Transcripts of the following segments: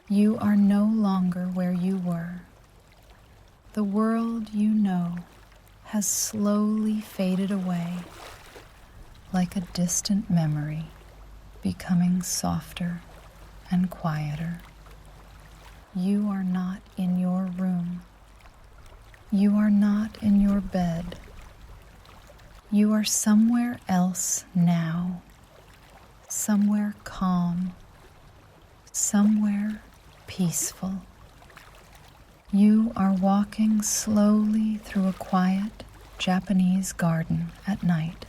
You are no longer where you were. The world you know has slowly faded away, like a distant memory, becoming softer and quieter. You are not in your room. You are not in your bed. You are somewhere else now, somewhere calm, somewhere peaceful. You are walking slowly through a quiet Japanese garden at night.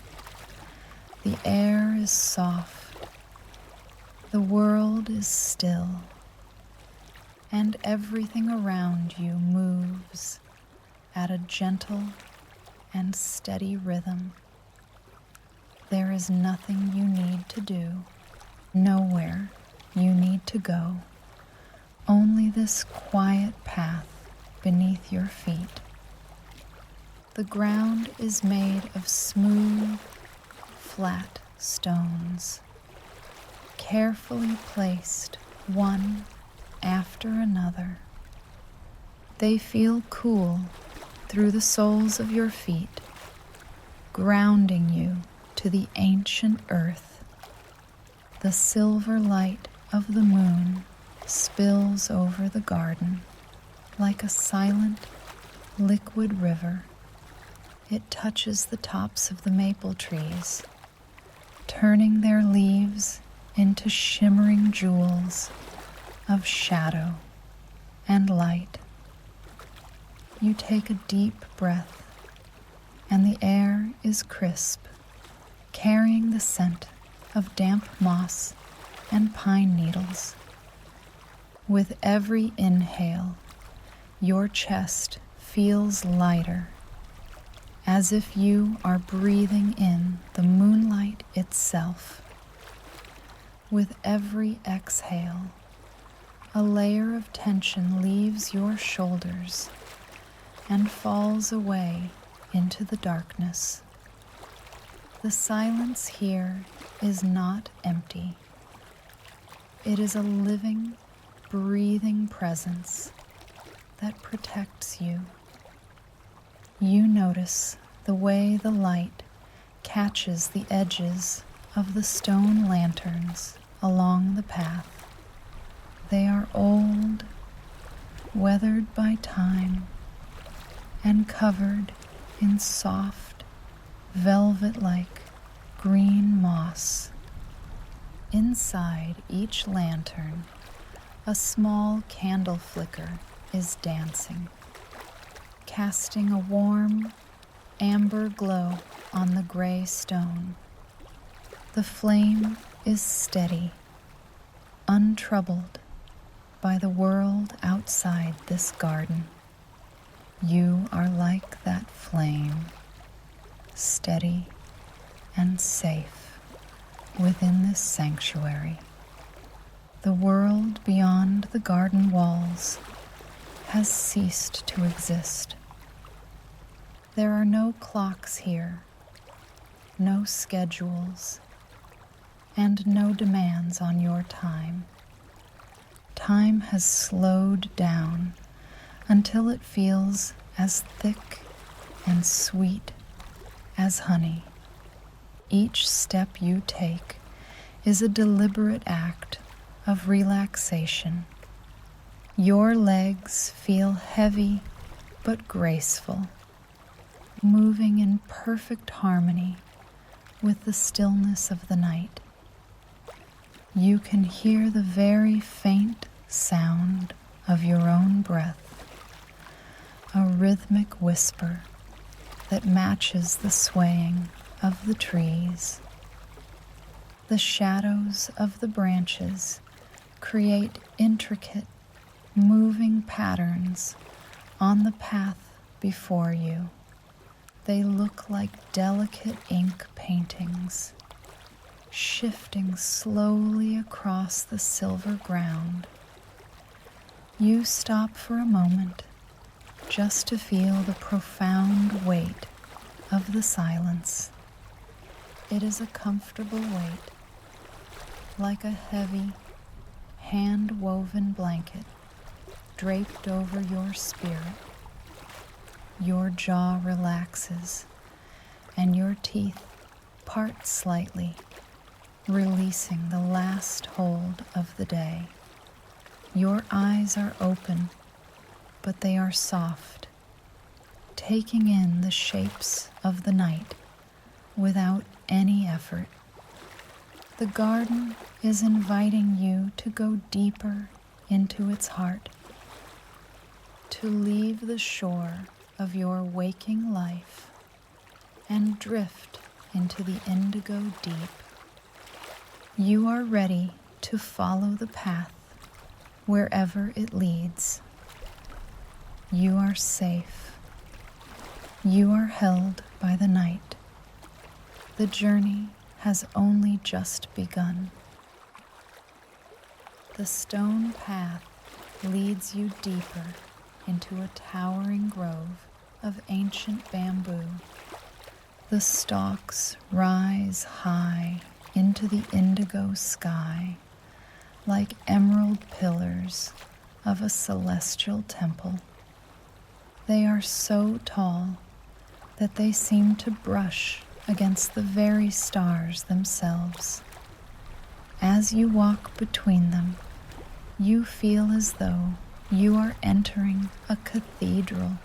The air is soft, the world is still, and everything around you moves at a gentle and steady rhythm. There is nothing you need to do, nowhere you need to go, only this quiet path beneath your feet. The ground is made of smooth, flat stones, carefully placed one after another. They feel cool through the soles of your feet, grounding you to the ancient earth. The silver light of the moon spills over the garden like a silent, liquid river. It touches the tops of the maple trees, turning their leaves into shimmering jewels of shadow and light. You take a deep breath, and the air is crisp, carrying the scent of damp moss and pine needles. With every inhale, your chest feels lighter, as if you are breathing in the moonlight itself. With every exhale, a layer of tension leaves your shoulders and falls away into the darkness. The silence here is not empty. It is a living, breathing presence that protects you. You notice the way the light catches the edges of the stone lanterns along the path. They are old, weathered by time, and covered in soft, velvet-like green moss. Inside each lantern, a small candle flicker is dancing, casting a warm, amber glow on the gray stone. The flame is steady, untroubled by the world outside this garden. You are like that flame, steady and safe within this sanctuary. The world beyond the garden walls has ceased to exist. There are no clocks here, no schedules, and no demands on your time. Time has slowed down until it feels as thick and sweet as honey. Each step you take is a deliberate act of relaxation. Your legs feel heavy but graceful, moving in perfect harmony with the stillness of the night. You can hear the very faint sound of your own breath, a rhythmic whisper that matches the swaying of the trees. The shadows of the branches create intricate, moving patterns on the path before you. They look like delicate ink paintings, shifting slowly across the silver ground. You stop for a moment just to feel the profound weight of the silence. It is a comfortable weight, like a heavy, hand-woven blanket draped over your spirit. Your jaw relaxes and your teeth part slightly, releasing the last hold of the day. Your eyes are open, but they are soft, taking in the shapes of the night without any effort. The garden is inviting you to go deeper into its heart, to leave the shore of your waking life and drift into the indigo deep. You are ready to follow the path wherever it leads. You are safe. You are held by the night. The journey has only just begun. The stone path leads you deeper into a towering grove of ancient bamboo. The stalks rise high into the indigo sky like emerald pillars of a celestial temple. They are so tall that they seem to brush against the very stars themselves. As you walk between them, you feel as though you are entering a cathedral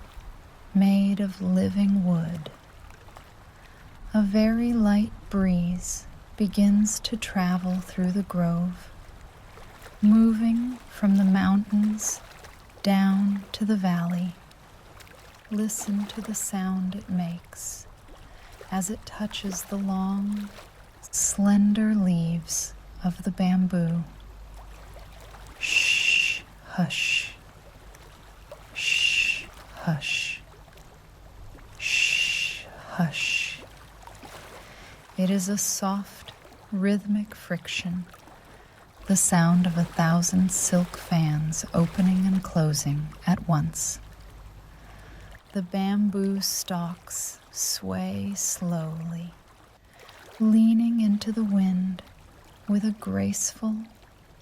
made of living wood. A very light breeze begins to travel through the grove, moving from the mountains down to the valley. Listen to the sound it makes as it touches the long, slender leaves of the bamboo. Shh, hush. Shh, hush. Shh, hush. It is a soft, rhythmic friction, the sound of 1,000 silk fans opening and closing at once. The bamboo stalks sway slowly, leaning into the wind with a graceful,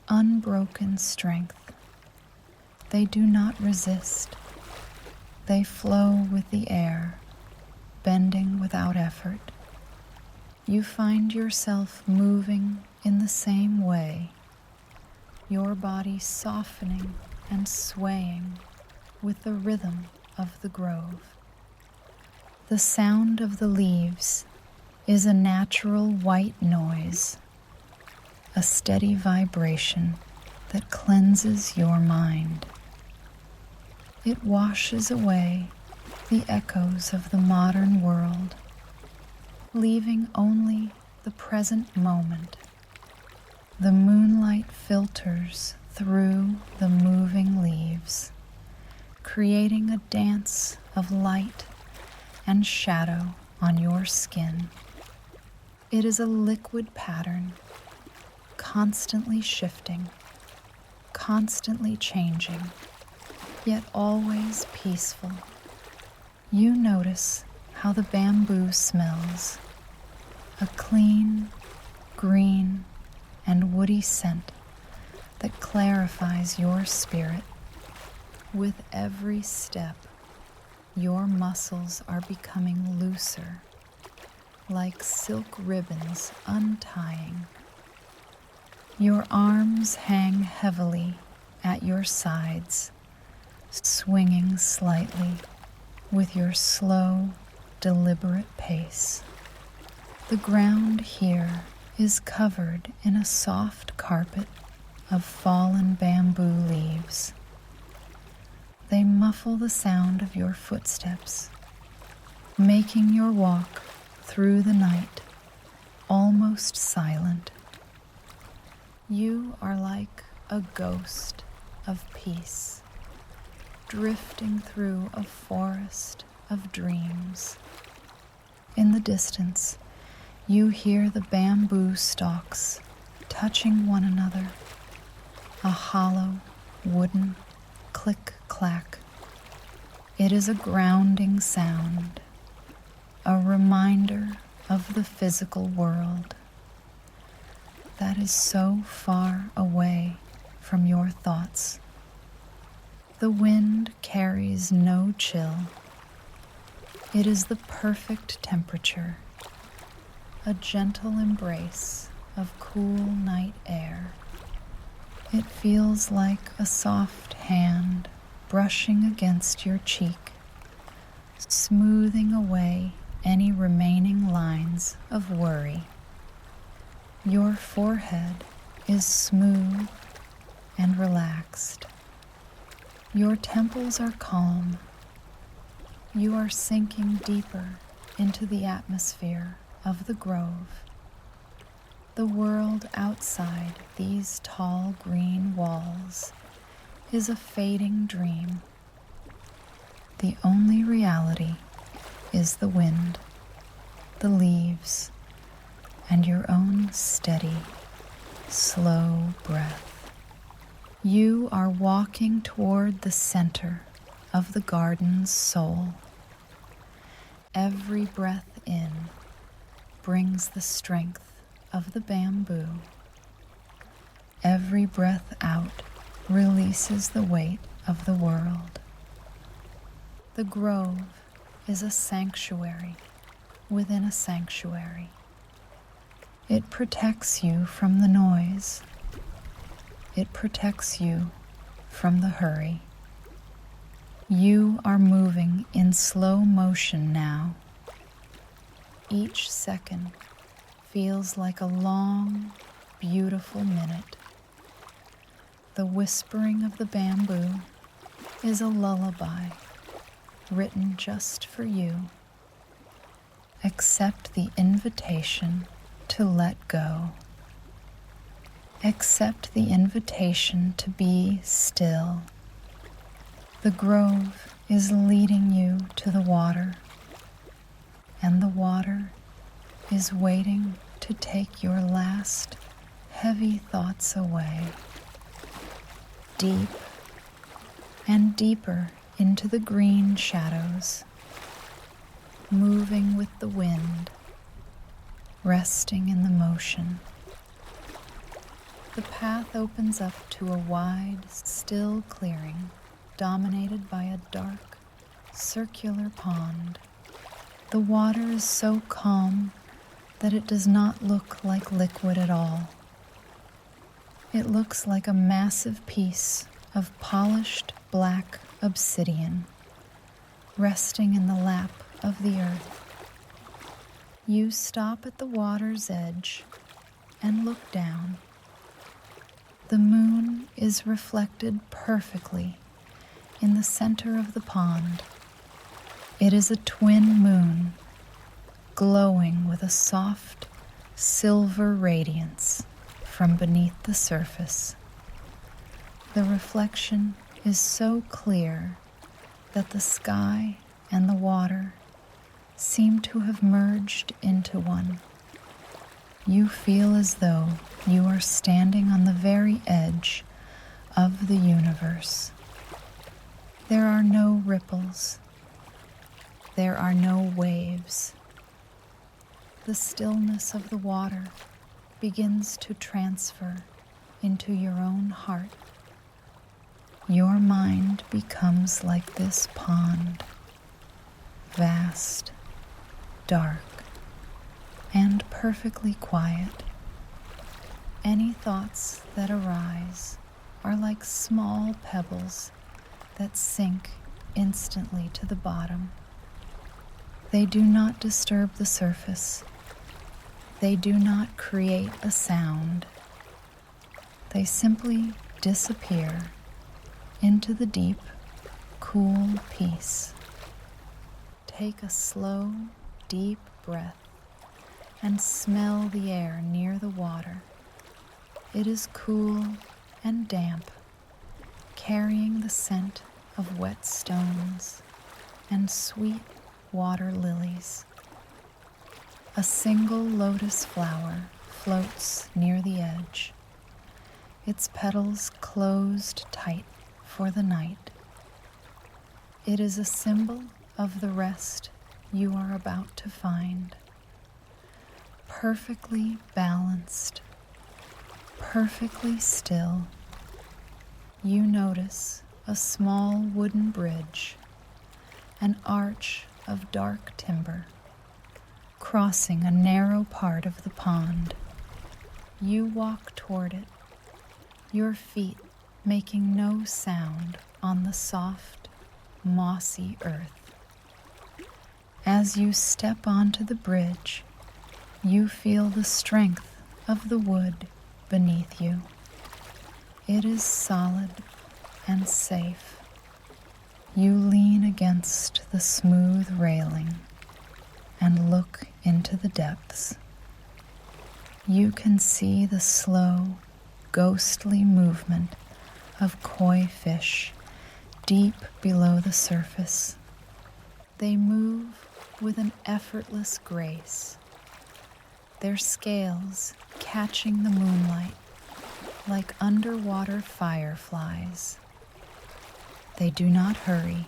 unbroken strength. They do not resist. They flow with the air, bending without effort. You find yourself moving in the same way, your body softening and swaying with the rhythm of the grove. The sound of the leaves is a natural white noise, a steady vibration that cleanses your mind. It washes away the echoes of the modern world, leaving only the present moment. The moonlight filters through the moving leaves, creating a dance of light and shadow on your skin. It is a liquid pattern, constantly shifting, constantly changing, yet always peaceful. You notice how the bamboo smells, a clean, green, and woody scent that clarifies your spirit. With every step, your muscles are becoming looser, like silk ribbons untying. Your arms hang heavily at your sides, swinging slightly with your slow, deliberate pace. The ground here is covered in a soft carpet of fallen bamboo leaves. They muffle the sound of your footsteps, making your walk through the night almost silent. You are like a ghost of peace, drifting through a forest of dreams. In the distance, you hear the bamboo stalks touching one another, a hollow wooden click-clack. It is a grounding sound, a reminder of the physical world that is so far away from your thoughts. The wind carries no chill. It is the perfect temperature, a gentle embrace of cool night air. It feels like a soft hand brushing against your cheek, smoothing away any remaining lines of worry. Your forehead is smooth and relaxed. Your temples are calm. You are sinking deeper into the atmosphere of the grove. The world outside these tall green walls is a fading dream. The only reality is the wind, the leaves, and your own steady, slow breath. You are walking toward the center of the garden's soul. Every breath in brings the strength of the bamboo. Every breath out releases the weight of the world. The grove is a sanctuary within a sanctuary. It protects you from the noise. It protects you from the hurry. You are moving in slow motion now. Each second feels like a long, beautiful minute. The whispering of the bamboo is a lullaby written just for you. Accept the invitation to let go. Accept the invitation to be still. The grove is leading you to the water, and the water is waiting to take your last heavy thoughts away. Deep and deeper into the green shadows, moving with the wind, resting in the motion. The path opens up to a wide, still clearing dominated by a dark, circular pond. The water is so calm that it does not look like liquid at all. It looks like a massive piece of polished black obsidian resting in the lap of the earth. You stop at the water's edge and look down. The moon is reflected perfectly in the center of the pond. It is a twin moon, glowing with a soft silver radiance from beneath the surface. The reflection is so clear that the sky and the water seem to have merged into one. You feel as though you are standing on the very edge of the universe. There are no ripples. There are no waves. The stillness of the water begins to transfer into your own heart. Your mind becomes like this pond, vast, dark, and perfectly quiet. Any thoughts that arise are like small pebbles that sink instantly to the bottom. They do not disturb the surface. They do not create a sound. They simply disappear into the deep, cool peace. Take a slow, deep breath and smell the air near the water. It is cool and damp, carrying the scent of wet stones and sweet water lilies. A single lotus flower floats near the edge, its petals closed tight for the night. It is a symbol of the rest you are about to find. Perfectly balanced, perfectly still, You notice a small wooden bridge, an arch of dark timber, crossing a narrow part of the pond. You walk toward it, your feet making no sound on the soft, mossy earth. As you step onto the bridge, you feel the strength of the wood beneath you. It is solid and safe. You lean against the smooth railing and look into the depths. You can see the slow, ghostly movement of koi fish deep below the surface. They move with an effortless grace, their scales catching the moonlight like underwater fireflies. They do not hurry.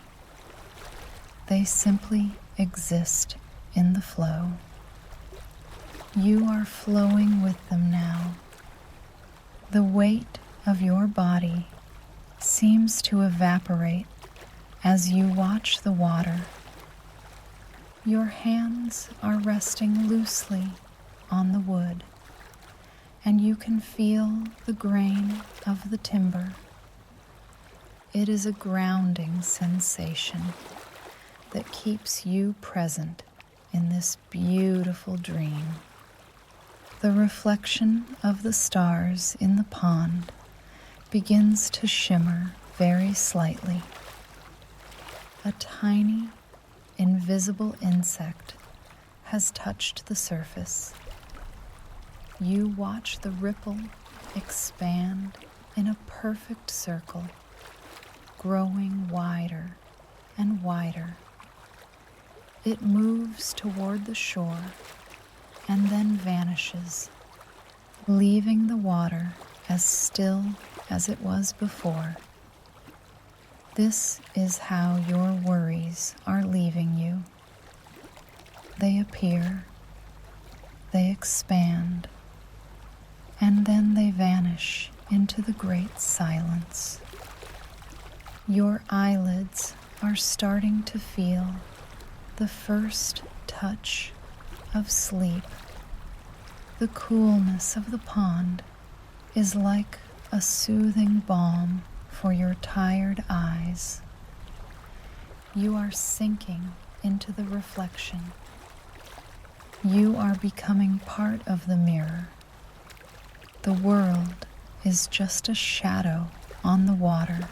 They simply exist in the flow. You are flowing with them now. The weight of your body seems to evaporate as you watch the water. Your hands are resting loosely on the wood, and you can feel the grain of the timber. It is a grounding sensation that keeps you present in this beautiful dream. The reflection of the stars in the pond begins to shimmer very slightly. A tiny, invisible insect has touched the surface. You watch the ripple expand in a perfect circle, growing wider and wider. It moves toward the shore and then vanishes, leaving the water as still as it was before. This is how your worries are leaving you. They appear, they expand, and then they vanish into the great silence. Your eyelids are starting to feel the first touch of sleep. The coolness of the pond is like a soothing balm for your tired eyes. You are sinking into the reflection. You are becoming part of the mirror. The world is just a shadow on the water,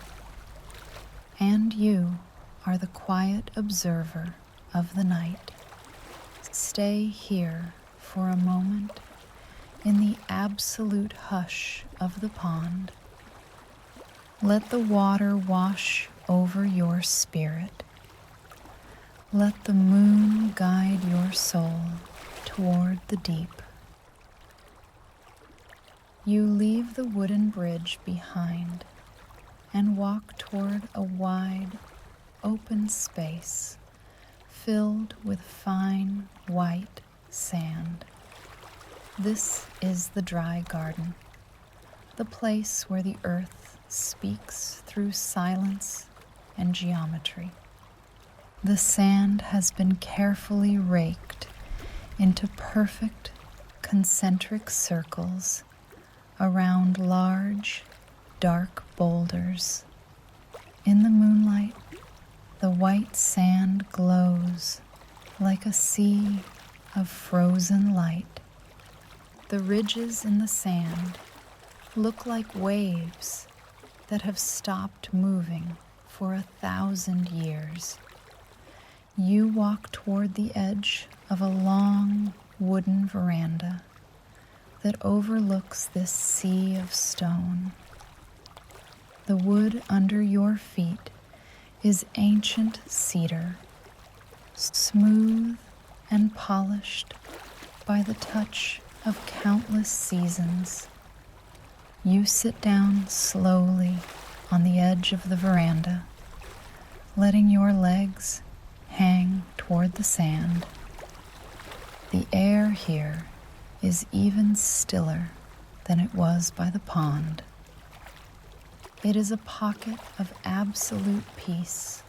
and you are the quiet observer of the night. Stay here for a moment in the absolute hush of the pond. Let the water wash over your spirit. Let the moon guide your soul toward the deep. You leave the wooden bridge behind and walk toward a wide, open space filled with fine, white sand. This is the dry garden, the place where the earth speaks through silence and geometry. The sand has been carefully raked into perfect concentric circles around large, dark boulders. In the moonlight, the white sand glows like a sea of frozen light. The ridges in the sand look like waves that have stopped moving for 1,000 years. You walk toward the edge of a long wooden veranda that overlooks this sea of stone. The wood under your feet is ancient cedar, smooth and polished by the touch of countless seasons. You sit down slowly on the edge of the veranda, letting your legs hang toward the sand. The air here is even stiller than it was by the pond. It is a pocket of absolute peace,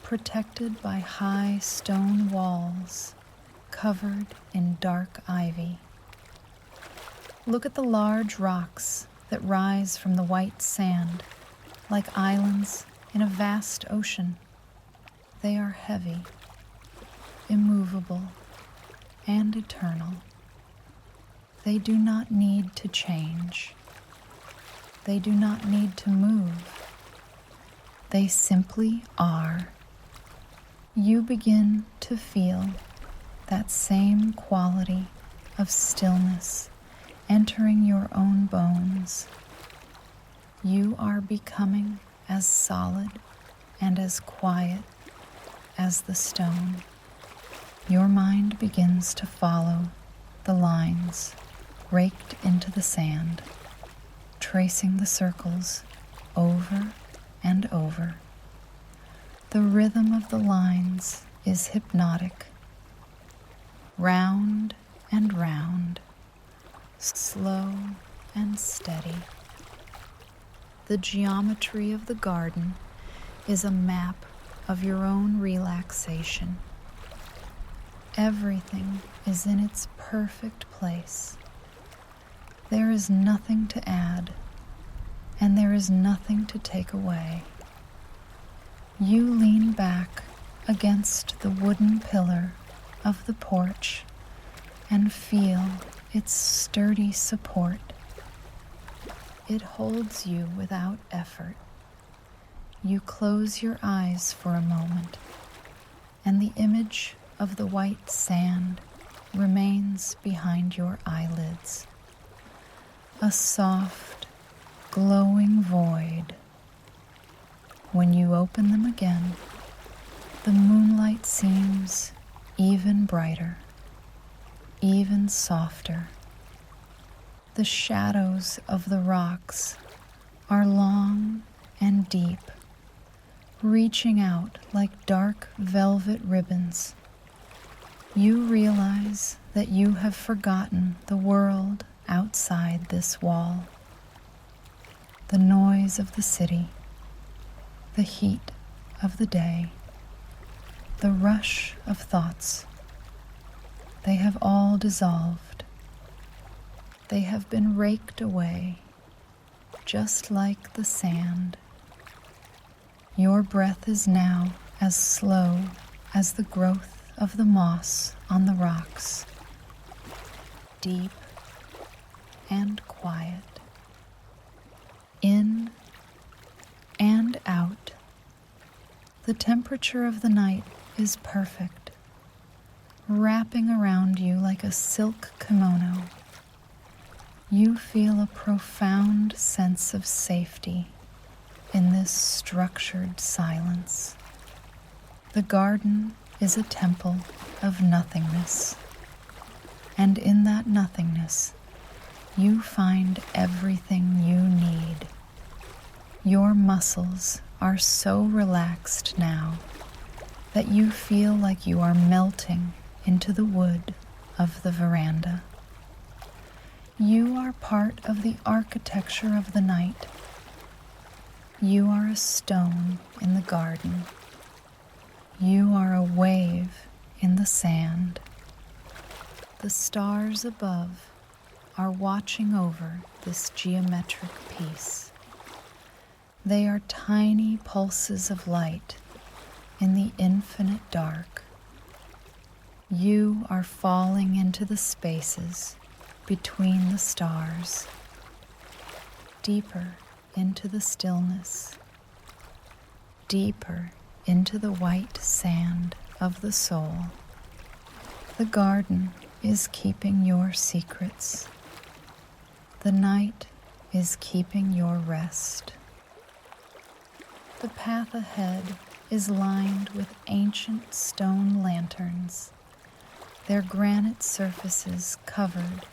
protected by high stone walls covered in dark ivy. Look at the large rocks that rise from the white sand like islands in a vast ocean. They are heavy, immovable, and eternal. They do not need to change. They do not need to move. They simply are. You begin to feel that same quality of stillness entering your own bones. You are becoming as solid and as quiet as the stone. Your mind begins to follow the lines raked into the sand, tracing the circles over and over. The rhythm of the lines is hypnotic. Round and round, slow and steady. The geometry of the garden is a map of your own relaxation. Everything is in its perfect place. There is nothing to add, and there is nothing to take away. You lean back against the wooden pillar of the porch and feel its sturdy support. It holds you without effort. You close your eyes for a moment, and the image of the white sand remains behind your eyelids. A soft, glowing void. When you open them again, the moonlight seems even brighter, even softer. The shadows of the rocks are long and deep, reaching out like dark velvet ribbons. You realize that you have forgotten the world outside this wall. The noise of the city, the heat of the day, the rush of thoughts, they have all dissolved. They have been raked away, just like the sand. Your breath is now as slow as the growth of the moss on the rocks, deep and quiet, in and out. The temperature of the night is perfect, wrapping around you like a silk kimono. You feel a profound sense of safety in this structured silence. The garden is a temple of nothingness, and in that nothingness, you find everything you need. Your muscles are so relaxed now that you feel like you are melting into the wood of the veranda. You are part of the architecture of the night. You are a stone in the garden. You are a wave in the sand. The stars above are watching over this geometric piece. They are tiny pulses of light in the infinite dark. You are falling into the spaces between the stars, deeper into the stillness, deeper into the white sand of the soul. The garden is keeping your secrets. The night is keeping your rest. The path ahead is lined with ancient stone lanterns, their granite surfaces covered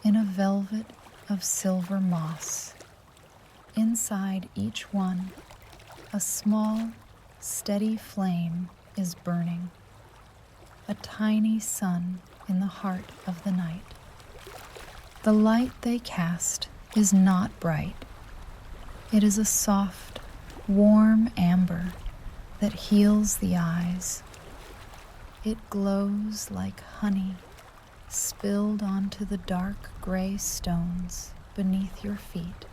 in a velvet of silver moss. Inside each one, a small, steady flame is burning, a tiny sun in the heart of the night. The light they cast is not bright. It is a soft, warm amber that heals the eyes. It glows like honey spilled onto the dark gray stones beneath your feet.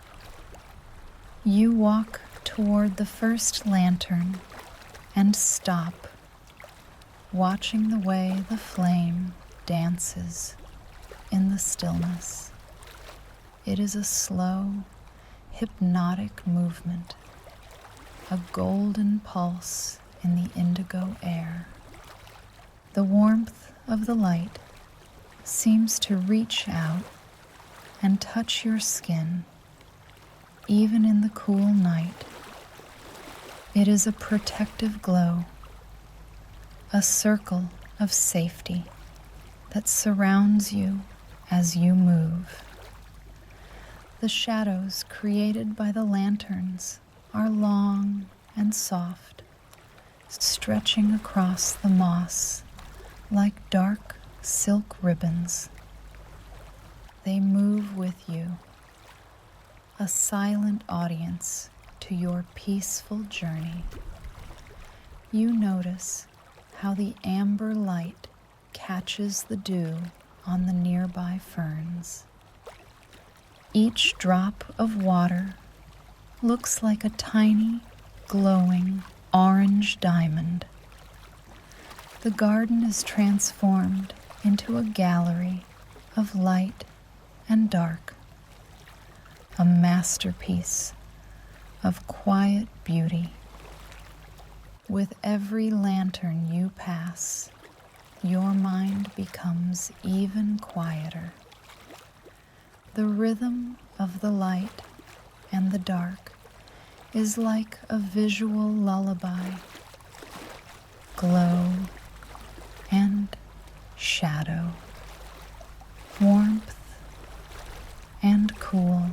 You walk toward the first lantern and stop, watching the way the flame dances in the stillness. It is a slow, hypnotic movement, a golden pulse in the indigo air. The warmth of the light seems to reach out and touch your skin, even in the cool night. It is a protective glow, a circle of safety that surrounds you as you move. The shadows created by the lanterns are long and soft, stretching across the moss like dark silk ribbons. They move with you, a silent audience to your peaceful journey. You notice how the amber light catches the dew on the nearby ferns. Each drop of water looks like a tiny, glowing orange diamond. The garden is transformed into a gallery of light and dark, a masterpiece of quiet beauty. With every lantern you pass, your mind becomes even quieter. The rhythm of the light and the dark is like a visual lullaby. Glow and shadow, warmth and cool.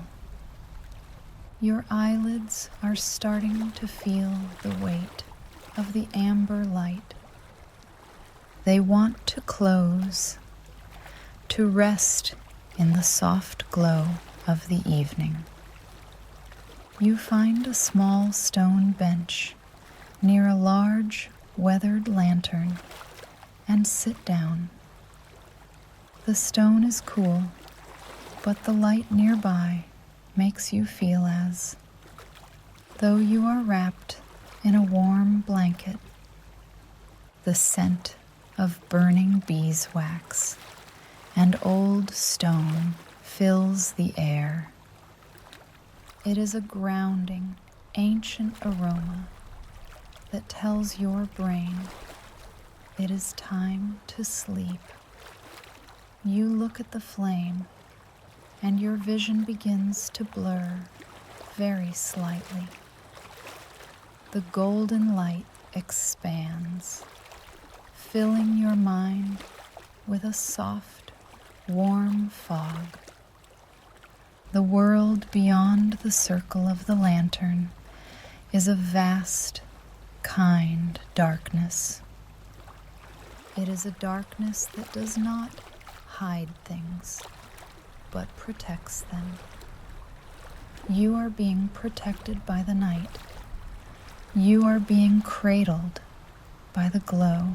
Your eyelids are starting to feel the weight of the amber light. They want to close, to rest in the soft glow of the evening. You find a small stone bench near a large, weathered lantern and sit down. The stone is cool, but the light nearby makes you feel as though you are wrapped in a warm blanket. The scent of burning beeswax and old stone fills the air. It is a grounding, ancient aroma that tells your brain it is time to sleep. You look at the flame, and your vision begins to blur very slightly. The golden light expands, filling your mind with a soft, warm fog. The world beyond the circle of the lantern is a vast, kind darkness. It is a darkness that does not hide things, but protects them. You are being protected by the night. You are being cradled by the glow.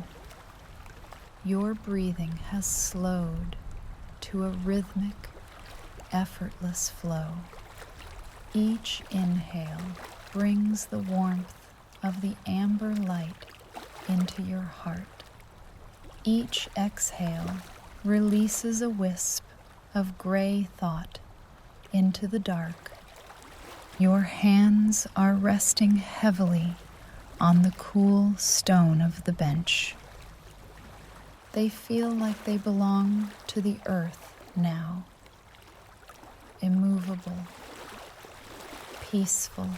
Your breathing has slowed to a rhythmic, effortless flow. Each inhale brings the warmth of the amber light into your heart. Each exhale releases a wisp of gray thought into the dark. Your hands are resting heavily on the cool stone of the bench. They feel like they belong to the earth now. Immovable, peaceful,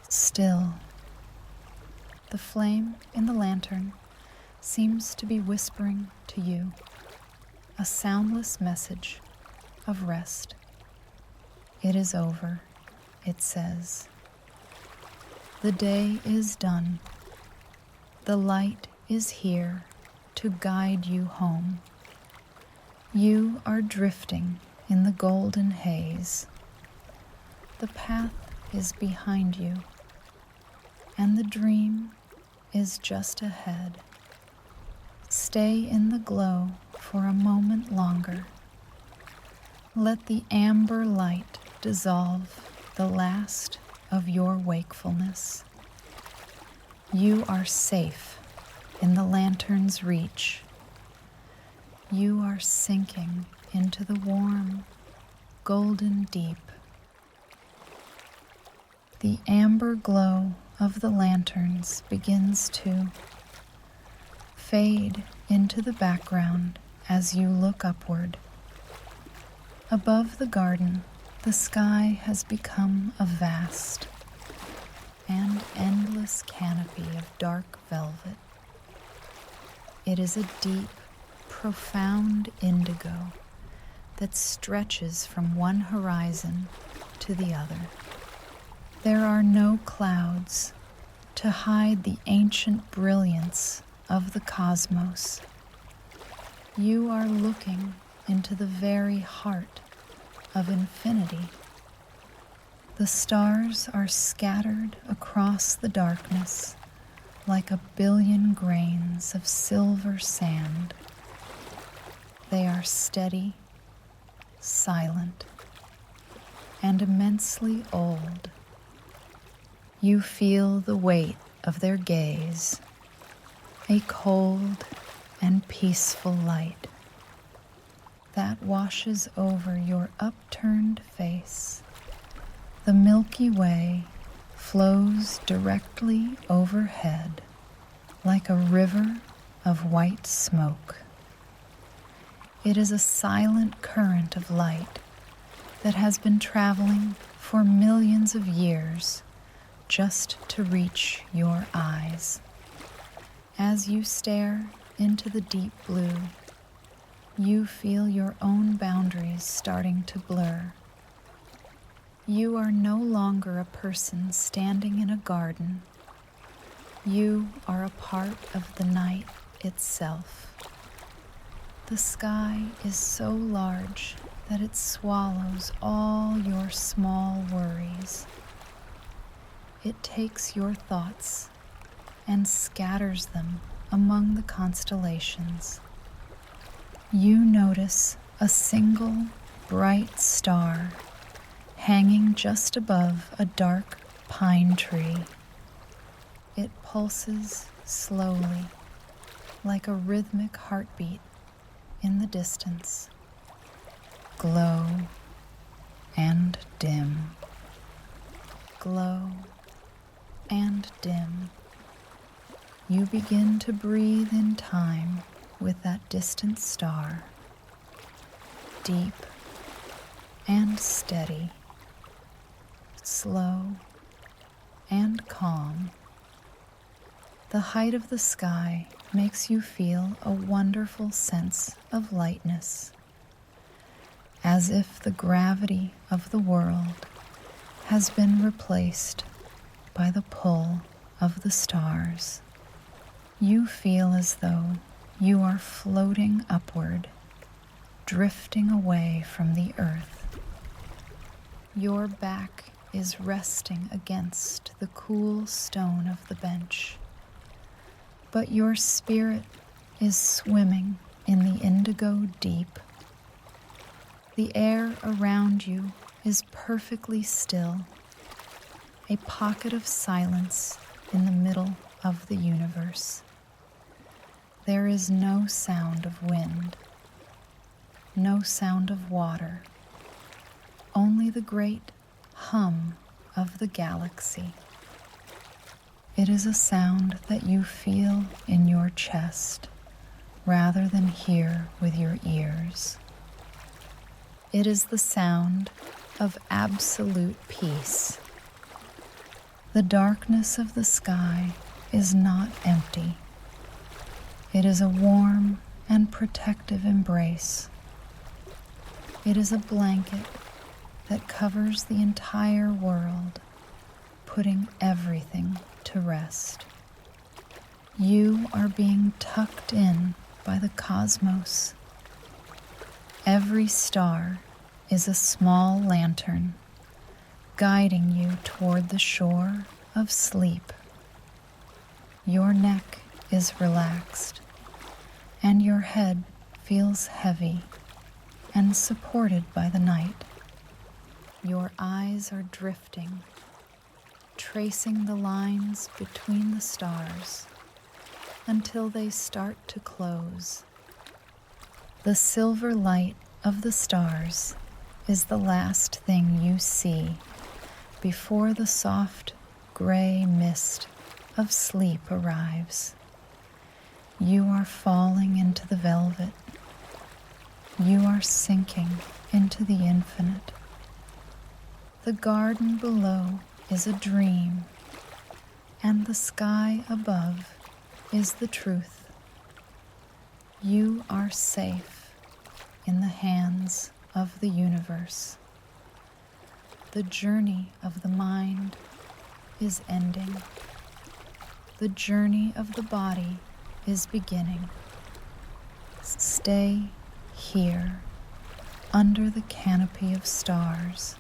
still. The flame in the lantern seems to be whispering to you a soundless message of rest. It is over, it says. The day is done. The light is here to guide you home. You are drifting in the golden haze. The path is behind you, and the dream is just ahead. Stay in the glow for a moment longer. Let the amber light dissolve the last of your wakefulness. You are safe in the lantern's reach. You are sinking into the warm, golden deep. The amber glow of the lanterns begins to fade into the background as you look upward. Above the garden, the sky has become a vast and endless canopy of dark velvet. It is a deep, profound indigo that stretches from one horizon to the other. There are no clouds to hide the ancient brilliance of the cosmos. You are looking into the very heart of infinity. The stars are scattered across the darkness like a billion grains of silver sand. They are steady, silent, and immensely old. You feel the weight of their gaze, a cold and peaceful light that washes over your upturned face. The Milky Way flows directly overhead like a river of white smoke. It is a silent current of light that has been traveling for millions of years just to reach your eyes. As you stare into the deep blue, you feel your own boundaries starting to blur. You are no longer a person standing in a garden. You are a part of the night itself. The sky is so large that it swallows all your small worries. It takes your thoughts and scatters them among the constellations. You notice a single bright star hanging just above a dark pine tree. It pulses slowly, like a rhythmic heartbeat in the distance. Glow and dim. Glow and dim. You begin to breathe in time with that distant star, deep and steady, slow and calm. The height of the sky makes you feel a wonderful sense of lightness, as if the gravity of the world has been replaced by the pull of the stars. You feel as though you are floating upward, drifting away from the earth. Your back is resting against the cool stone of the bench, but your spirit is swimming in the indigo deep. The air around you is perfectly still, a pocket of silence in the middle of the universe. There is no sound of wind, no sound of water, only the great hum of the galaxy. It is a sound that you feel in your chest rather than hear with your ears. It is the sound of absolute peace. The darkness of the sky is not empty. It is a warm and protective embrace. It is a blanket that covers the entire world, putting everything to rest. You are being tucked in by the cosmos. Every star is a small lantern guiding you toward the shore of sleep. Your neck is relaxed, and your head feels heavy and supported by the night. Your eyes are drifting, tracing the lines between the stars until they start to close. The silver light of the stars is the last thing you see before the soft gray mist of sleep arrives. You are falling into the velvet. You are sinking into the infinite. The garden below is a dream, and the sky above is the truth. You are safe in the hands of the universe. The journey of the mind is ending. The journey of the body is beginning. Stay here under the canopy of stars.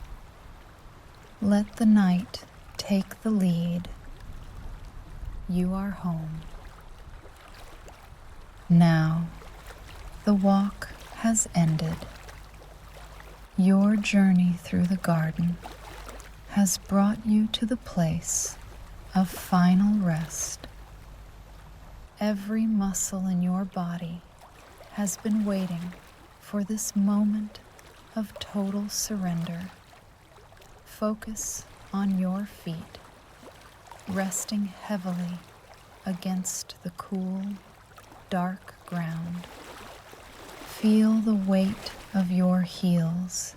Let the night take the lead. You are home. Now, the walk has ended. Your journey through the garden has brought you to the place of final rest. Every muscle in your body has been waiting for this moment of total surrender. Focus on your feet, resting heavily against the cool, dark ground. Feel the weight of your heels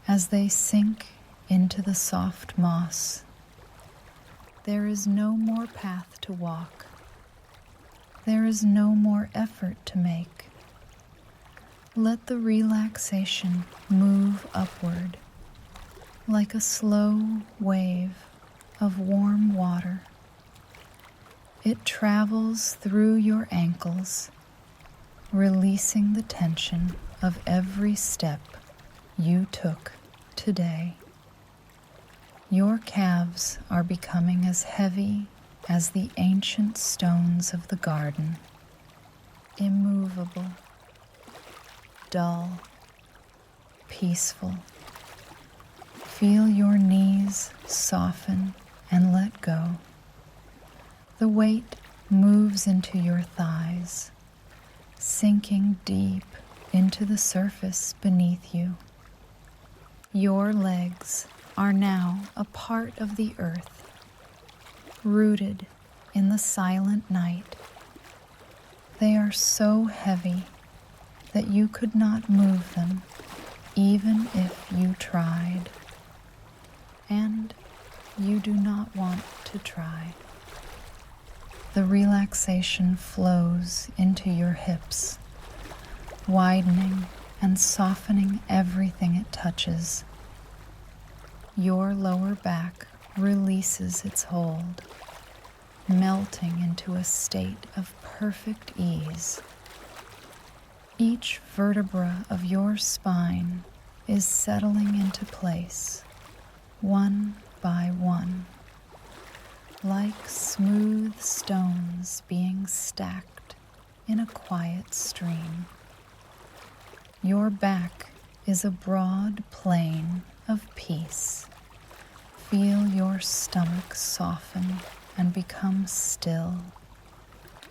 as they sink into the soft moss. There is no more path to walk. There is no more effort to make. Let the relaxation move upward like a slow wave of warm water. It travels through your ankles, releasing the tension of every step you took today. Your calves are becoming as heavy as the ancient stones of the garden, immovable, dull, peaceful. Feel your knees soften and let go. The weight moves into your thighs, sinking deep into the surface beneath you. Your legs are now a part of the earth, rooted in the silent night. They are so heavy that you could not move them even if you tried. And you do not want to try. The relaxation flows into your hips, widening and softening everything it touches. Your lower back releases its hold, melting into a state of perfect ease. Each vertebra of your spine is settling into place, one by one, like smooth stones being stacked in a quiet stream. Your back is a broad plain of peace. Feel your stomach soften and become still.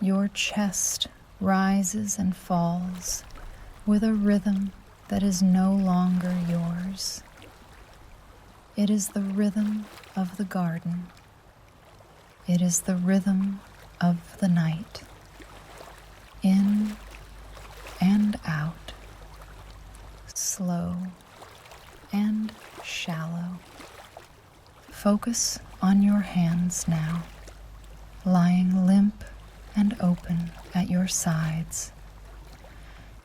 Your chest rises and falls with a rhythm that is no longer yours. It is the rhythm of the garden. It is the rhythm of the night. In and out, slow and shallow. Focus on your hands now, lying limp and open at your sides.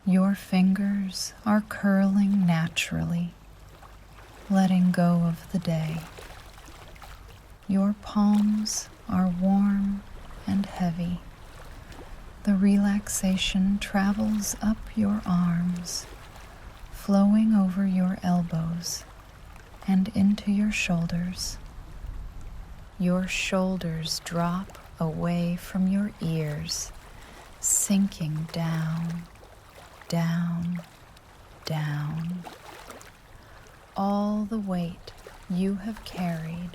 Your fingers are curling naturally, letting go of the day. Your palms are warm and heavy. The relaxation travels up your arms, flowing over your elbows and into your shoulders. Your shoulders drop away from your ears, sinking down, down, down. All the weight you have carried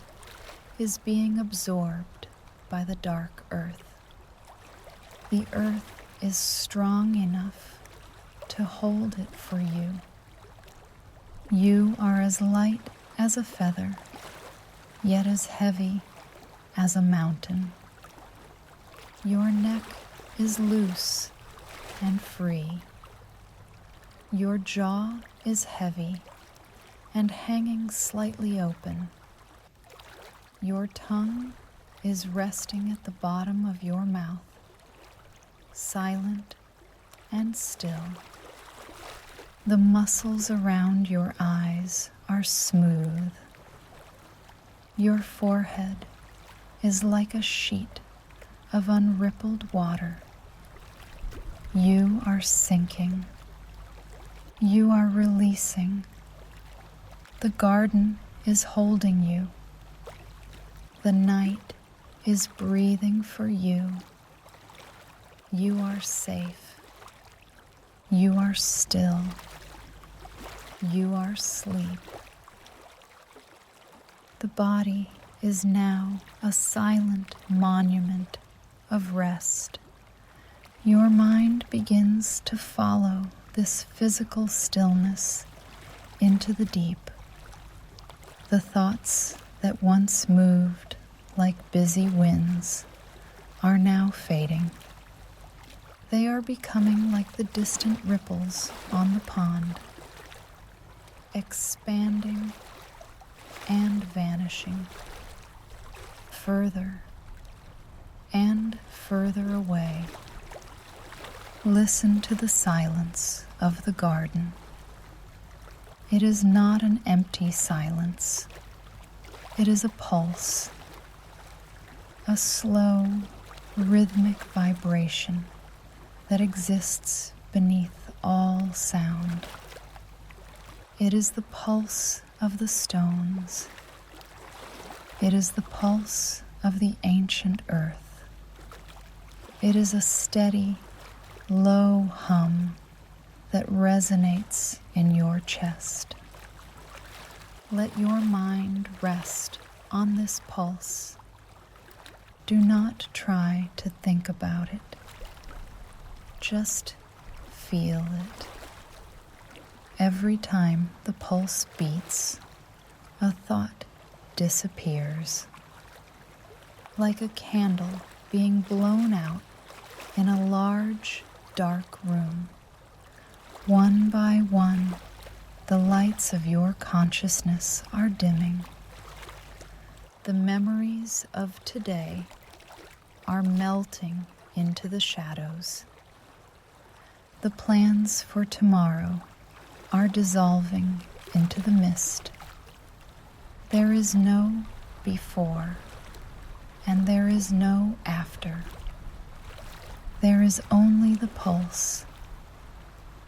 is being absorbed by the dark earth. The earth is strong enough to hold it for you. You are as light as a feather, yet as heavy as a mountain. Your neck is loose and free. Your jaw is heavy and hanging slightly open. Your tongue is resting at the bottom of your mouth, silent and still. The muscles around your eyes are smooth. Your forehead is like a sheet of unrippled water. You are sinking. You are releasing. The garden is holding you. The night is breathing for you. You are safe. You are still. You are asleep. The body is now a silent monument of rest. Your mind begins to follow this physical stillness into the deep. The thoughts that once moved like busy winds are now fading. They are becoming like the distant ripples on the pond, expanding and vanishing, further and further away. Listen to the silence of the garden. It is not an empty silence. It is a pulse, a slow, rhythmic vibration that exists beneath all sound. It is the pulse of the stones. It is the pulse of the ancient earth. It is a steady, low hum that resonates in your chest. Let your mind rest on this pulse. Do not try to think about it. Just feel it. Every time the pulse beats, a thought disappears. Like a candle being blown out in a large, dark room. One by one, the lights of your consciousness are dimming. The memories of today are melting into the shadows. The plans for tomorrow are dissolving into the mist. There is no before, and there is no after. There is only the pulse.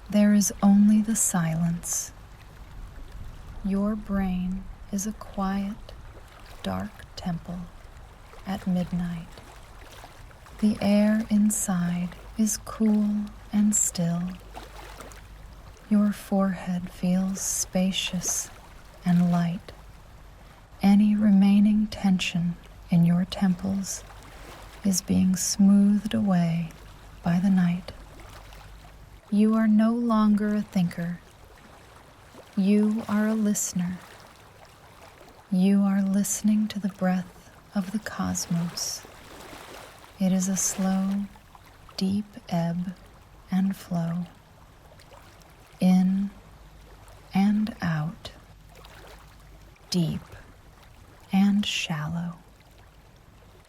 There is only the silence. Your brain is a quiet, dark temple at midnight. The air inside is cool and still. Your forehead feels spacious and light. Any remaining tension in your temples is being smoothed away by the night. You are no longer a thinker. You are a listener. You are listening to the breath of the cosmos. It is a slow, deep ebb and flow, in and out, deep and shallow.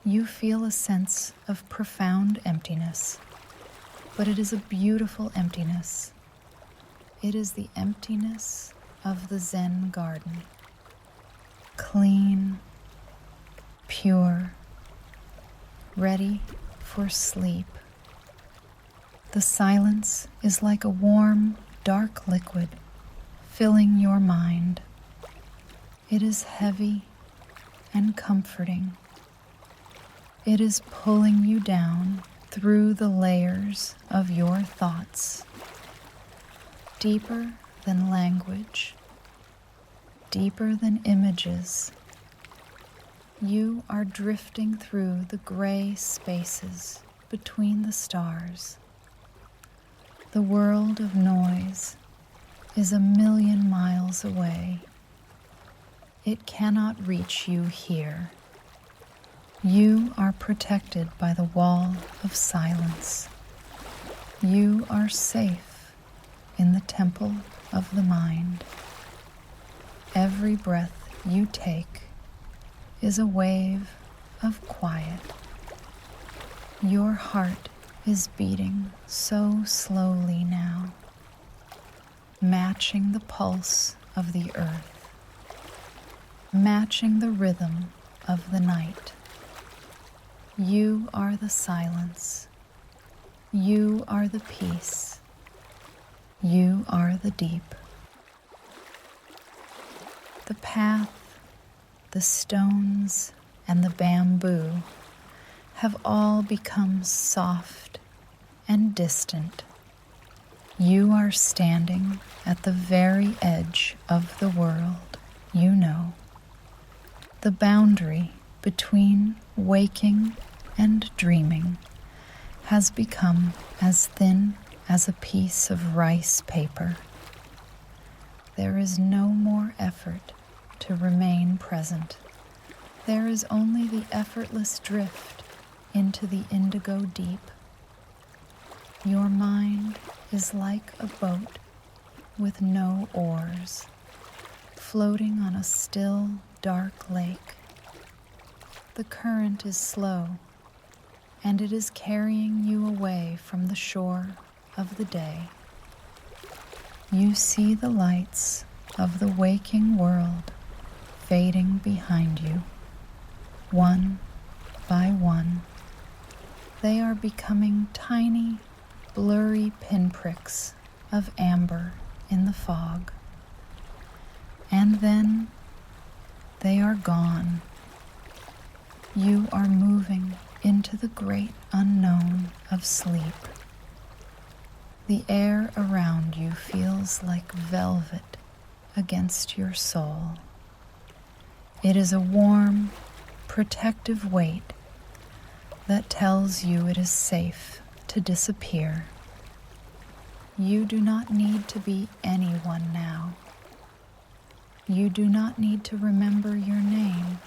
You feel a sense of profound emptiness, but it is a beautiful emptiness. It is the emptiness of the Zen garden, clean, pure, ready for sleep. The silence is like a warm, dark liquid filling your mind. It is heavy and comforting. It is pulling you down through the layers of your thoughts, deeper than language, deeper than images. You are drifting through the gray spaces between the stars. The world of noise is 1,000,000 miles away. It cannot reach you here. You are protected by the wall of silence. You are safe in the temple of the mind. Every breath you take is a wave of quiet. Your heart is beating so slowly now, matching the pulse of the earth, matching the rhythm of the night. You are the silence. You are the peace. You are the deep. The path, the stones, and the bamboo have all become soft and distant. You are standing at the very edge of the world you know. The boundary between waking and dreaming has become as thin as a piece of rice paper. There is no more effort to remain present. There is only the effortless drift into the indigo deep. Your mind is like a boat with no oars, floating on a still, dark lake. The current is slow, and it is carrying you away from the shore of the day. You see the lights of the waking world fading behind you, one by one. They are becoming tiny, blurry pinpricks of amber in the fog. And then they are gone. You are moving into the great unknown of sleep. The air around you feels like velvet against your soul. It is a warm, protective weight that tells you it is safe to disappear. You do not need to be anyone now. You do not need to remember your name.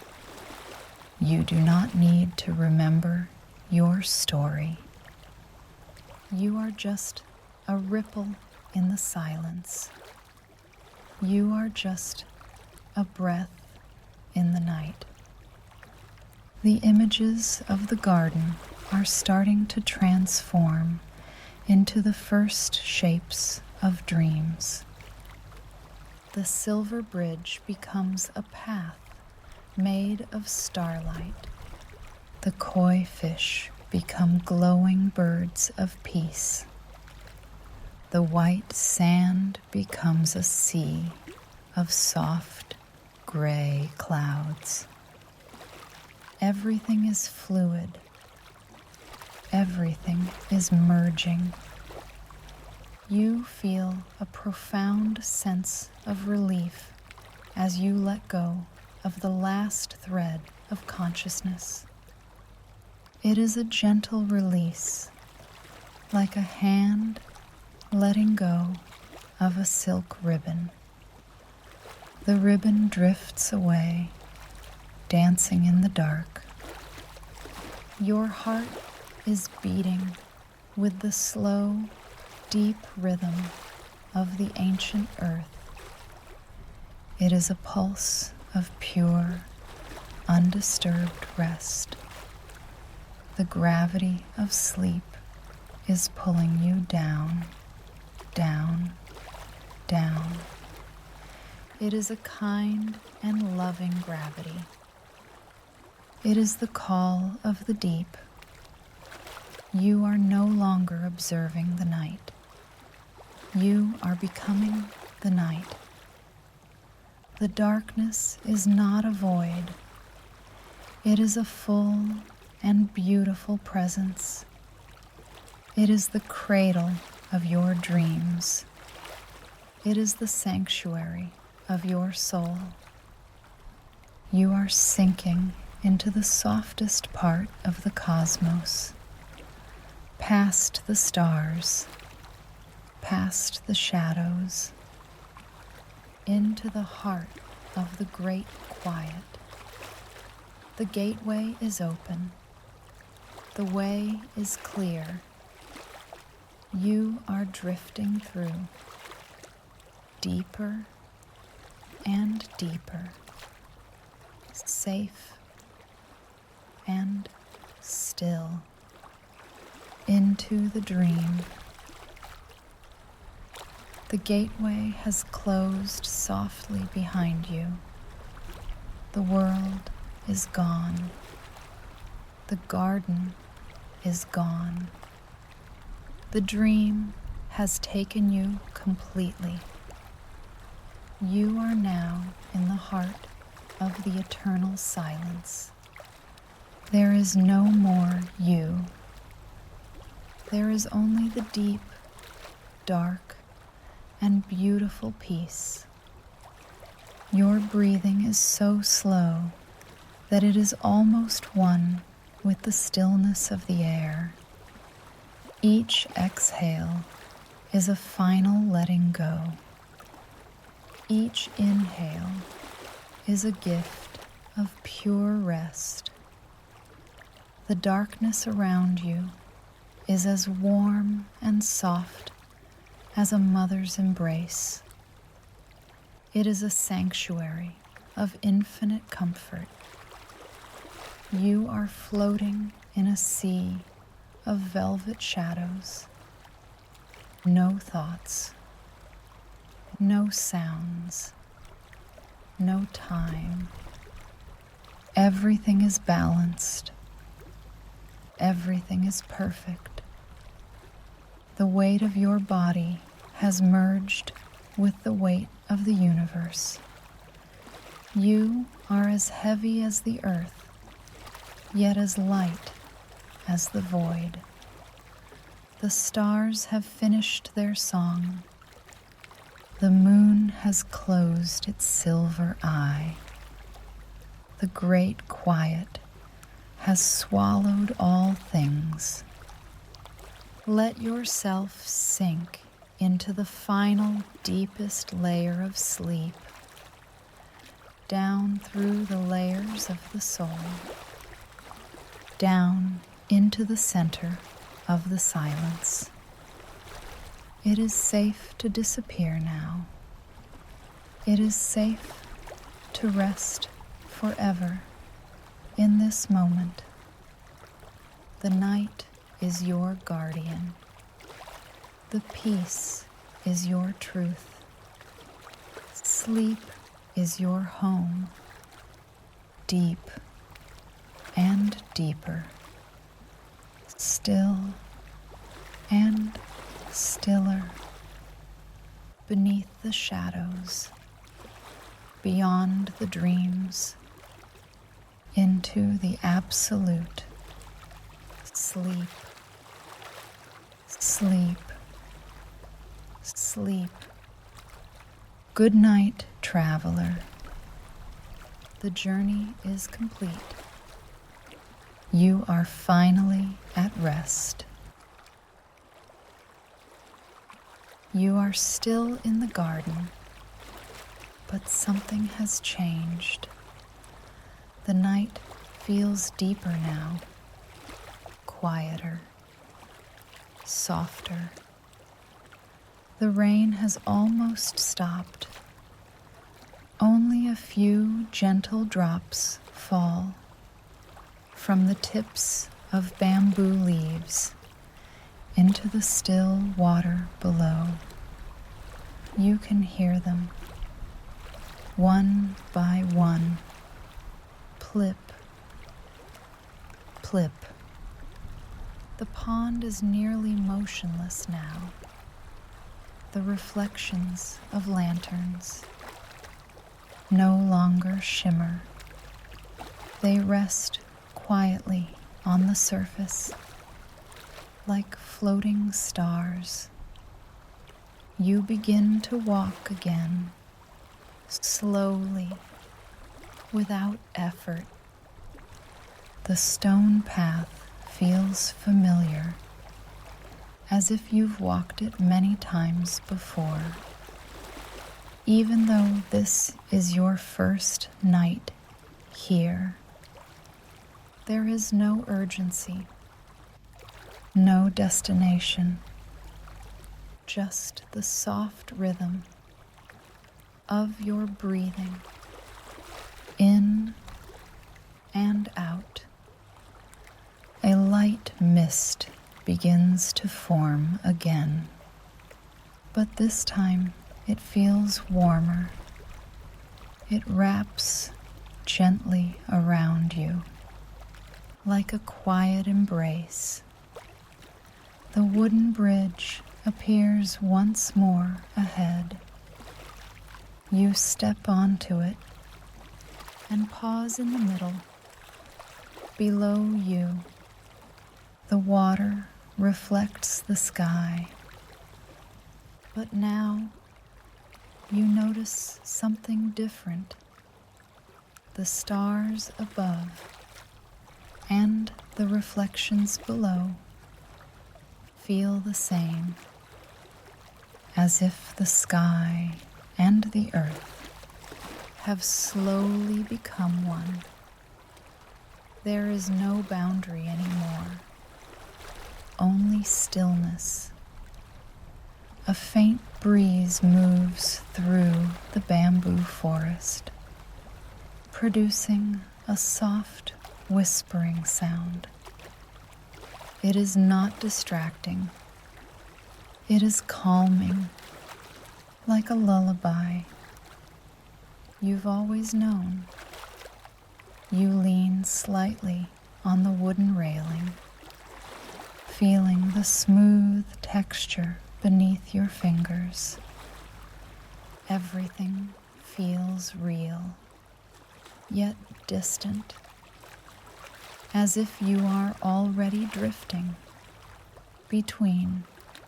You do not need to remember your story. You are just a ripple in the silence. You are just a breath in the night. The images of the garden are starting to transform into the first shapes of dreams. The silver bridge becomes a path made of starlight. The koi fish become glowing birds of peace. The white sand becomes a sea of soft, gray clouds. Everything is fluid. Everything is merging. You feel a profound sense of relief as you let go of the last thread of consciousness. It is a gentle release, like a hand letting go of a silk ribbon. The ribbon drifts away, dancing in the dark. Your heart is beating with the slow, deep rhythm of the ancient earth. It is a pulse of pure, undisturbed rest. The gravity of sleep is pulling you down, down, down. It is a kind and loving gravity. It is the call of the deep. You are no longer observing the night. You are becoming the night. The darkness is not a void. It is a full and beautiful presence. It is the cradle of your dreams. It is the sanctuary of your soul. You are sinking into the softest part of the cosmos, past the stars, past the shadows, into the heart of the great quiet. The gateway is open. The way is clear. You are drifting through, deeper and deeper, safe and still, into the dream. The gateway has closed softly behind you. The world is gone. The garden is gone. The dream has taken you completely. You are now in the heart of the eternal silence. There is no more you. There is only the deep, dark, and beautiful peace. Your breathing is so slow that it is almost one with the stillness of the air. Each exhale is a final letting go. Each inhale is a gift of pure rest. The darkness around you is as warm and soft as a mother's embrace. It is a sanctuary of infinite comfort. You are floating in a sea of velvet shadows. No thoughts, no sounds, no time. Everything is balanced. Everything is perfect. The weight of your body has merged with the weight of the universe. You are as heavy as the earth, yet as light as the void. The stars have finished their song. The moon has closed its silver eye. The great quiet has swallowed all things. Let yourself sink into the final, deepest layer of sleep, down through the layers of the soul, down into the center of the silence. It is safe to disappear now. It is safe to rest forever in this moment. The night is your guardian. The peace is your truth. Sleep is your home. Deep and deeper. Still and stiller. Beneath the shadows. Beyond the dreams. Into the absolute. Sleep. Sleep. Sleep. Good night, traveler. The journey is complete. You are finally at rest. You are still in the garden, but something has changed. The night feels deeper now, quieter, softer. The rain has almost stopped. Only a few gentle drops fall from the tips of bamboo leaves into the still water below. You can hear them, one by one, plip, plip. The pond is nearly motionless now. The reflections of lanterns. no longer shimmer. They rest quietly on the surface, like floating stars. You begin to walk again, slowly, without effort. The stone path feels familiar, as if you've walked it many times before. Even though this is your first night here, there is no urgency, no destination, just the soft rhythm of your breathing in and out. A light mist begins to form again, but this time it feels warmer. It wraps gently around you, like a quiet embrace. The wooden bridge appears once more ahead. You step onto it and pause in the middle. Below you, the water reflects the sky. But now you notice something different. The stars above and the reflections below feel the same, as if the sky and the earth have slowly become one. There is no boundary anymore, only stillness. A faint breeze moves through the bamboo forest, producing a soft whispering sound. It is not distracting. It is calming, like a lullaby. You've always known. You lean slightly on the wooden railing, feeling the smooth texture beneath your fingers. Everything feels real, yet distant, as if you are already drifting between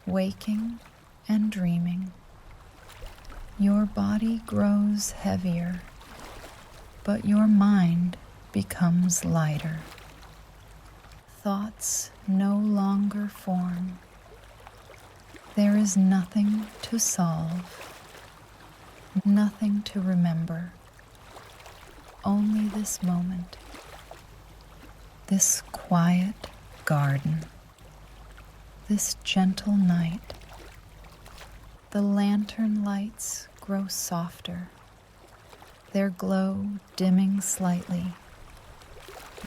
waking and dreaming. Your body grows heavier, but your mind becomes lighter. Thoughts no longer form. There is nothing to solve, nothing to remember, only this moment, this quiet garden, this gentle night. The lantern lights grow softer, their glow dimming slightly,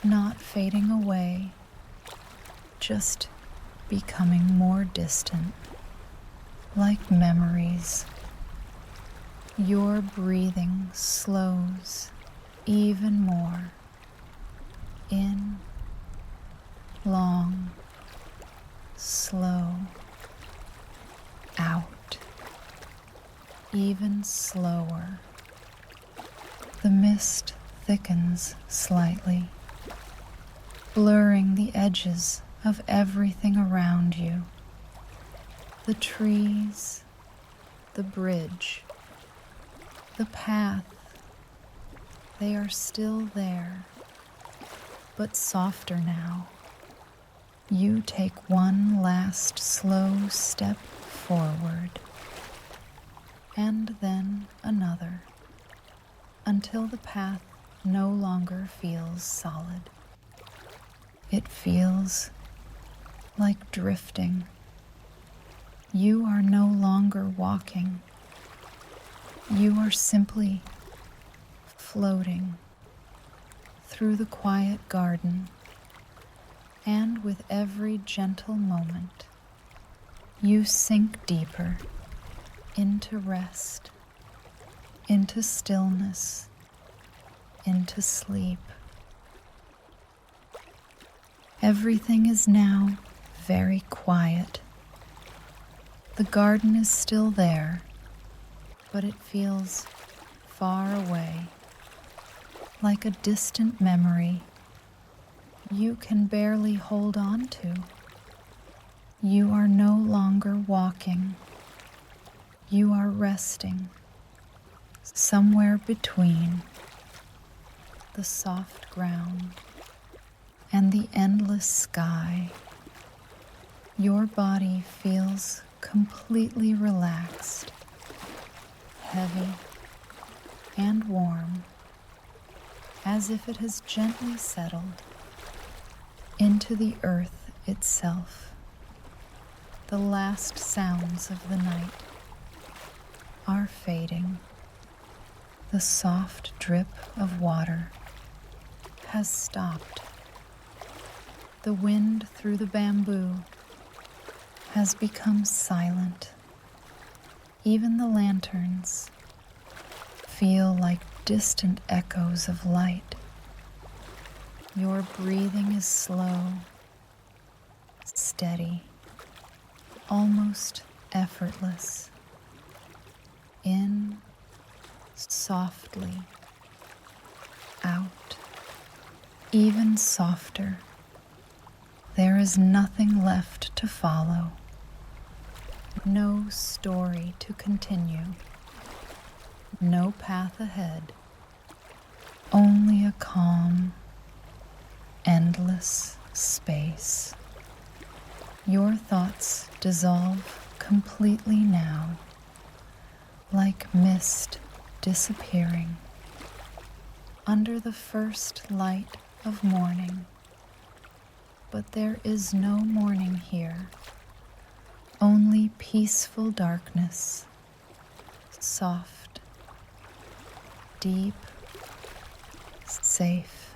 not fading away, just becoming more distant, like memories. Your breathing slows even more, in, long, slow, out, even slower. The mist thickens slightly, blurring the edges of everything around you. The trees, the bridge, the path, they are still there, but softer now. You take one last slow step forward, and then another, until the path no longer feels solid. It feels like drifting. You are no longer walking. You are simply floating through the quiet garden, and with every gentle moment, you sink deeper into rest, into stillness, into sleep. Everything is now very quiet. The garden is still there, but it feels far away, like a distant memory you can barely hold on to. You are no longer walking. You are resting somewhere between the soft ground and the endless sky. Your body feels completely relaxed, heavy, and warm, as if it has gently settled into the earth itself. The last sounds of the night are fading. The soft drip of water has stopped. The wind through the bamboo has become silent. Even the lanterns feel like distant echoes of light. Your breathing is slow, steady, almost effortless. In softly, out, even softer. There is nothing left to follow, no story to continue, no path ahead, only a calm, endless space. Your thoughts dissolve completely now, like mist disappearing under the first light of morning. But there is no morning here, only peaceful darkness, soft, deep, safe.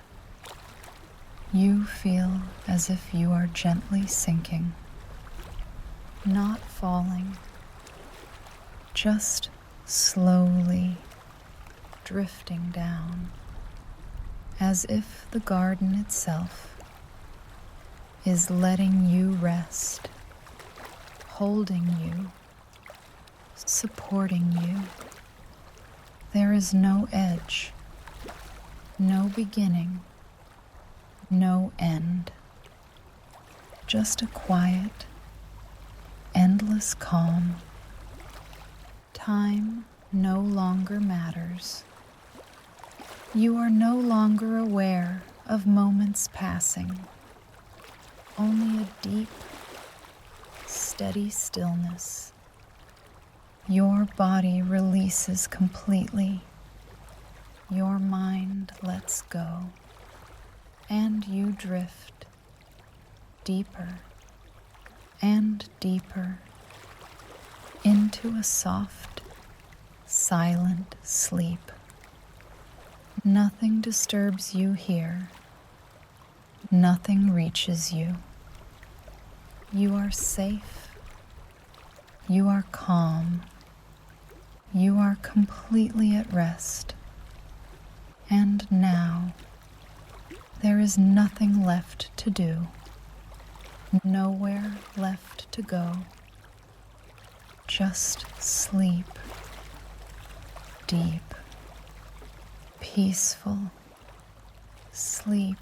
You feel as if you are gently sinking, not falling, just slowly drifting down, as if the garden itself is letting you rest, holding you, supporting you. There is no edge, no beginning, no end, just a quiet, endless calm. Time no longer matters. You are no longer aware of moments passing, only a deep, steady stillness. Your body releases completely. Your mind lets go, and you drift deeper and deeper into a soft, silent sleep. Nothing disturbs you here. Nothing reaches you. You are safe. You are calm. You are completely at rest. And now, there is nothing left to do, nowhere left to go. Just sleep, deep, peaceful sleep.